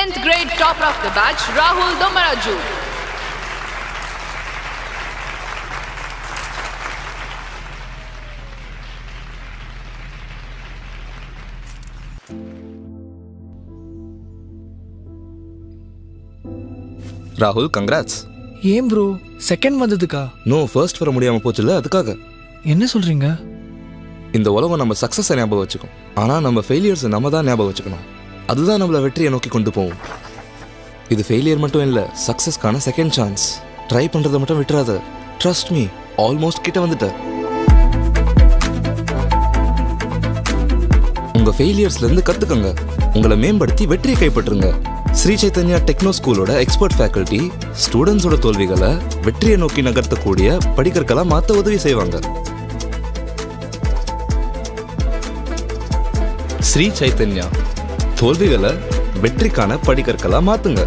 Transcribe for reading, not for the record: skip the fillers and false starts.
10th grade topper of the batch, Rahul Domaraju. ராகுல் congrats. ஏன் bro second வந்ததுக்கா? No, first வர முடியாம போச்சுல, அதுக்காக. என்ன சொல்றீங்க? இந்த உலகம் நம்ம சக்ஸஸை ஞாபகம் வச்சுக்கும், ஆனால் நம்ம ஃபெயிலியர்ஸை நம்ம தான் ஞாபகம் வச்சுக்கணும். அதுதான் நம்மளை வெற்றியை நோக்கி கொண்டு போவோம். இது ஃபெயிலியர் மட்டும் இல்லை, சக்ஸஸ்க்கான செகண்ட் சான்ஸ். ட்ரை பண்ணுறதை மட்டும் விட்டுறாத. ட்ரஸ்ட் மீ, ஆல்மோஸ்ட் கிட்ட வந்துட்ட. உங்கள் ஃபெயிலியர்ஸ்லேருந்து கற்றுக்கங்க, உங்களை மேம்படுத்தி வெற்றியை கைப்பற்றுங்க. ஸ்ரீ சைத்தன்யா டெக்னோ ஸ்கூலோட எக்ஸ்பர்ட் ஃபேக்கல்டி ஸ்டூடெண்ட்ஸோட தோல்விகளை வெற்றியை நோக்கி நகர்த்தக்கூடிய படிக்கற்களாக மாற்ற உதவி செய்வாங்க. ஸ்ரீ சைத்தன்யா, தோல்விகளை வெற்றிக்கான படிக்கற்களாக மாற்றுங்க.